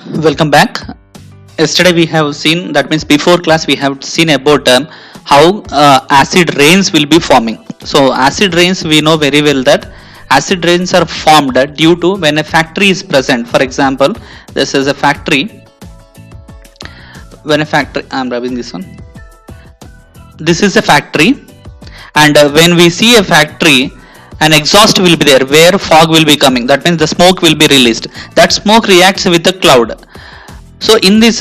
Welcome back. Yesterday we have seen, that means before class we have seen about how acid rains will be forming. So acid rains, we know very well that acid rains are formed due to when a factory is present. For example, this is a factory. When a factory, I am rubbing this one. This is a factory, and when we see a factory, an exhaust will be there where fog will be coming. That means the smoke will be released. That smoke reacts with the cloud. So in this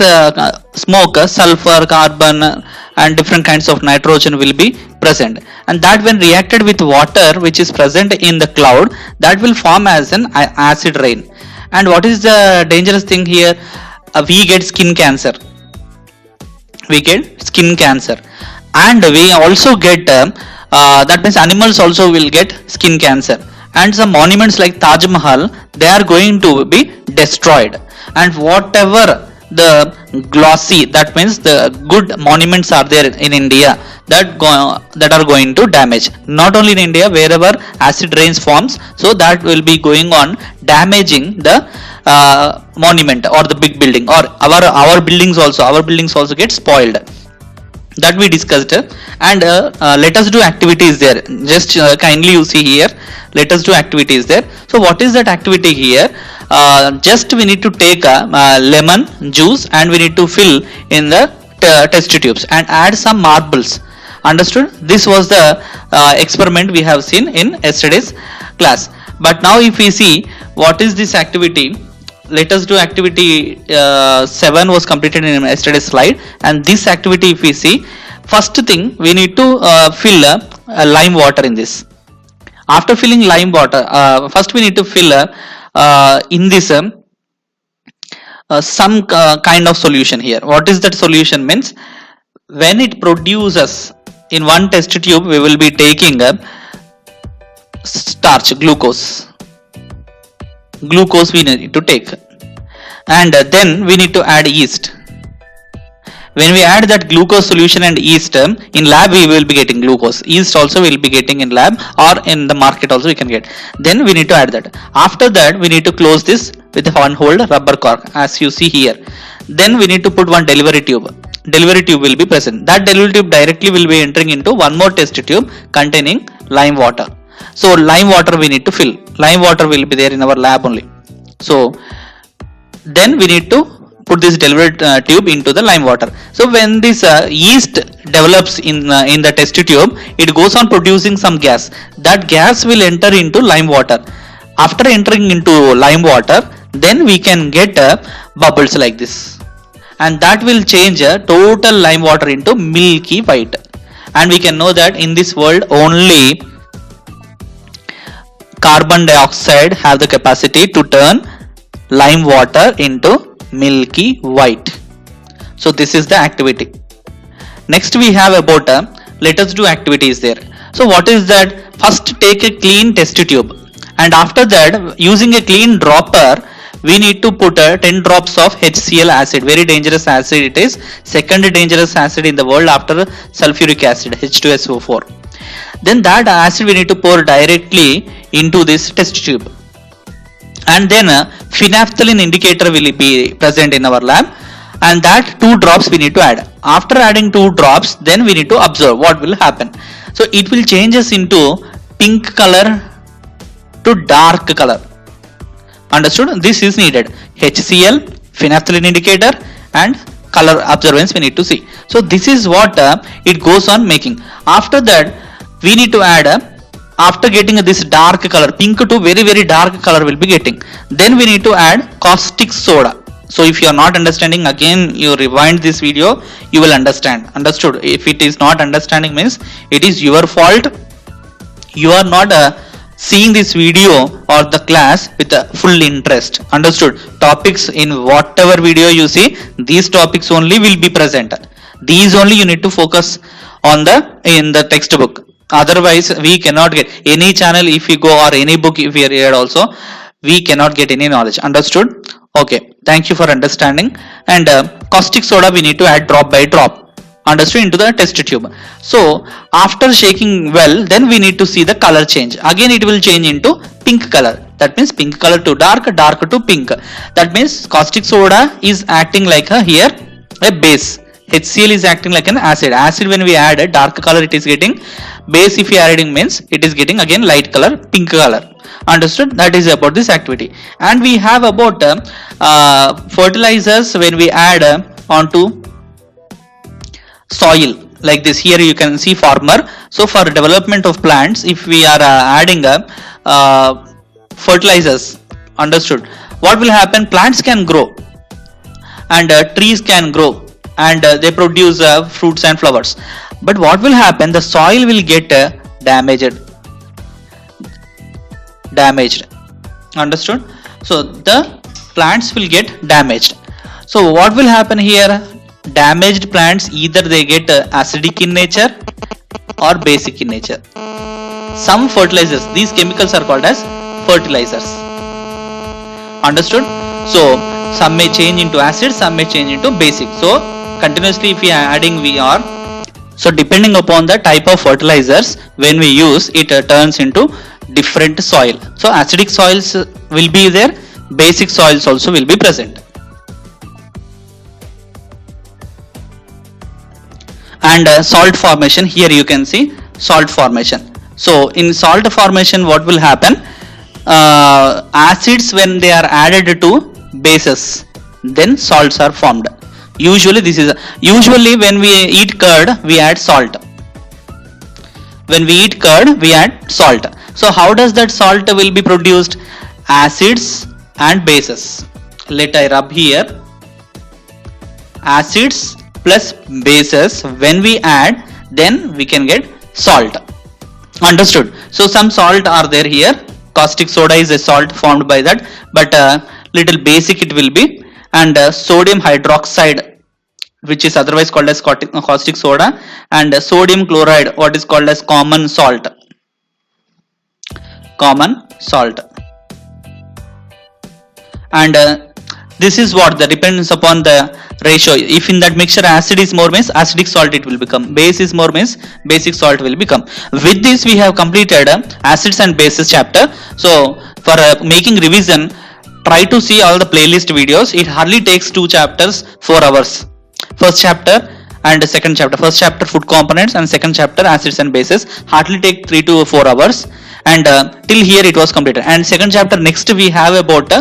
smoke, sulfur, carbon, and different kinds of nitrogen will be present, and that when reacted with water which is present in the cloud, that will form as an acid rain. And what is the dangerous thing here? We get skin cancer. We get skin cancer, and we also get that means animals also will get skin cancer, and some monuments like Taj Mahal, they are going to be destroyed, and whatever the glossy, that means the good monuments are there in India, that are going to damage. Not only in India, wherever acid rains forms, so that will be going on damaging the monument or the big building, or our buildings also get spoiled. That we discussed, and let us do activities there. Just kindly you see here, let us do activities there. So what is that activity here? Just we need to take lemon juice and we need to fill in the test tubes and add some marbles. Understood? This was the experiment we have seen in yesterday's class. But now if we see what is this activity, let us do activity 7 was completed in yesterday's slide, and this activity if we see, first thing we need to fill lime water in this. After filling lime water, first we need to fill in this some kind of solution here. What is that solution means? When it produces in one test tube, we will be taking starch, glucose we need to take, and then we need to add yeast. When we add that glucose solution and yeast, in lab we will be getting glucose. Yeast also we will be getting in lab, or in the market also we can get. Then we need to add that. After that we need to close this with a one-hole rubber cork as you see here. Then we need to put one delivery tube. Delivery tube will be present. That delivery tube directly will be entering into one more test tube containing lime water. So lime water we need to fill. Lime water will be there in our lab only. So then we need to put this delivery tube into the lime water. So when this yeast develops in the test tube, it goes on producing some gas. That gas will enter into lime water. After entering into lime water, then we can get bubbles like this, and that will change total lime water into milky white. And we can know that in this world only carbon dioxide have the capacity to turn lime water into milky white. So this is the activity. Next we have about let us do activities there. So what is that? First take a clean test tube, and after that using a clean dropper we need to put 10 drops of HCl acid. Very dangerous acid it is. Second dangerous acid in the world after sulfuric acid, H2SO4. Then that acid we need to pour directly into this test tube, and then phenolphthalein indicator will be present in our lab, and that 2 drops we need to add. After adding 2 drops, then we need to observe what will happen. So it will change us into pink color to dark color. Understood? This is needed. HCl, phenolphthalein indicator, and color observance we need to see. So this is what it goes on making. After that we need to add after getting this dark color, pink to very dark color will be getting. Then we need to add caustic soda. So if you are not understanding, again you rewind this video, you will understand. Understood? If it is not understanding, means it is your fault. You are not seeing this video or the class with full interest. Understood? Topics in whatever video you see, these topics only will be present. These only you need to focus on in the textbook. Otherwise we cannot get any channel if we go, or any book if we read also, we cannot get any knowledge. Understood? Okay, thank you for understanding. And caustic soda we need to add drop by drop, understood, into the test tube. So after shaking well, then we need to see the color change. Again it will change into pink color. that means pink color to dark, dark to pink. That means caustic soda is acting like here a base. HCl is acting like an acid. Acid, when we add a dark color, it is getting. Base, if you are adding, means it is getting again light color, pink color. Understood? That is about this activity. And we have about fertilizers when we add onto soil like this. Here you can see farmer. So for development of plants, if we are adding fertilizers, understood, what will happen? Plants can grow and trees can grow and they produce fruits and flowers, but what will happen? The soil will get damaged. Understood? So the plants will get damaged. So what will happen here? Damaged plants, either they get acidic in nature or basic in nature. Some fertilizers, these chemicals are called as fertilizers. Understood? So some may change into acid, some may change into basic. So continuously if we are adding, we are, so depending upon the type of fertilizers when we use it, turns into different soil. So acidic soils will be there, basic soils also will be present. And salt formation, here you can see salt formation. So in salt formation, what will happen? Acids, when they are added to bases, then salts are formed. Usually when we eat curd, we add salt. When we eat curd, we add salt. So how does that salt will be produced? Acids and bases. Let I rub here. Acids plus bases, when we add, then we can get salt. Understood? So some salt are there here. Caustic soda is a salt formed by that, but little basic it will be. And sodium hydroxide, which is otherwise called as caustic soda, and sodium chloride, what is called as common salt. And this is what the depends upon the ratio. If in that mixture acid is more, means acidic salt it will become. Base is more, means basic salt will become. With this we have completed acids and bases chapter. So for making revision, try to see all the playlist videos. It hardly takes 2 chapters, 4 hours. First chapter and second chapter. First chapter food components and second chapter acids and bases. Hardly take 3 to 4 hours. And till here it was completed. And second chapter, next we have about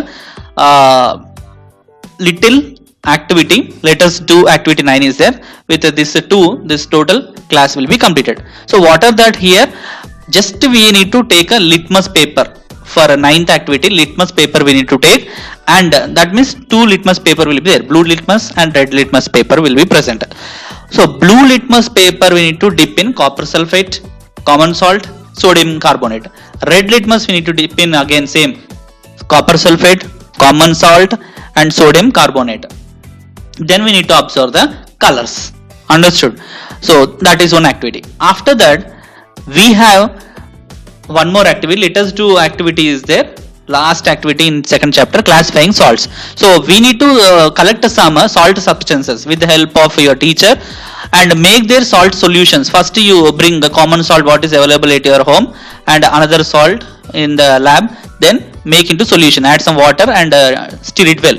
little activity. Let us do activity 9 is there. With this 2, this total class will be completed. So what are that here? Just we need to take a litmus paper. For a 9th activity, litmus paper we need to take, and that means 2 litmus paper will be there. Blue litmus and red litmus paper will be present. So blue litmus paper we need to dip in copper sulfate, common salt, sodium carbonate. Red litmus we need to dip in again same copper sulfate, common salt and sodium carbonate. Then we need to observe the colors. Understood? So that is one activity. After that we have one more activity. Let us do activity is there. Last activity in second chapter, classifying salts. So we need to collect some salt substances with the help of your teacher and make their salt solutions. First you bring the common salt what is available at your home and another salt in the lab, then make into solution, add some water and stir it well.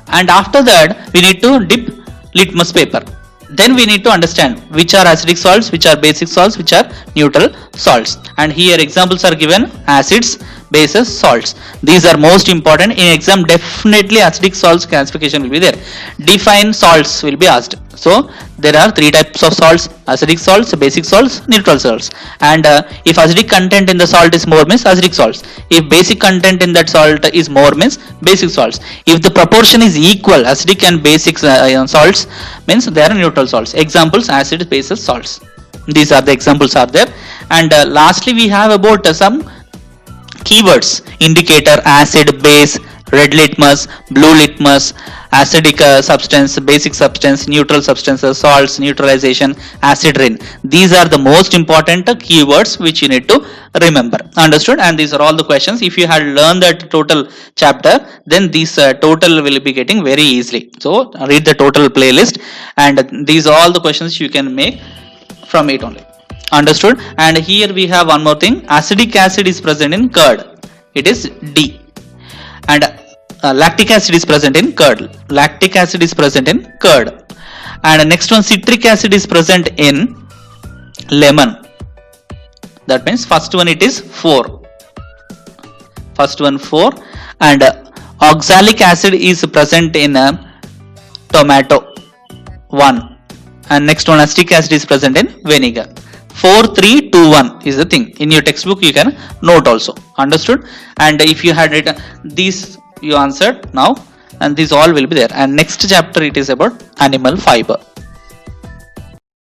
And after that we need to dip litmus paper. Then we need to understand which are acidic salts, which are basic salts, which are neutral salts. And here examples are given: acids, bases, salts. These are most important. In exam definitely acidic salts classification will be there. Define salts will be asked. So there are 3 types of salts: acidic salts, basic salts, neutral salts. And if acidic content in the salt is more, means acidic salts. If basic content in that salt is more, means basic salts. If the proportion is equal, acidic and basic salts, means they are neutral salts. Examples: acids, bases, salts. These are the examples are there. And lastly we have about some keywords: indicator, acid, base, red litmus, blue litmus, acidic substance, basic substance, neutral substances, salts, neutralization, acid rain. These are the most important keywords which you need to remember. Understood? And these are all the questions. If you had learned that total chapter, then this total will be getting very easily. So read the total playlist, and these are all the questions you can make from it only. Understood? And here we have one more thing: acidic acid is present in curd. It is D. And lactic acid is present in curd. Lactic acid is present in curd. And next one, citric acid is present in lemon. That means first one it is 4. First one 4. And oxalic acid is present in tomato 1. And next one, acetic acid is present in vinegar. 4, 3, 2, 1 is the thing. In your textbook you can note also. Understood? And if you had written these, you answered now, and these all will be there. And next chapter it is about animal fiber.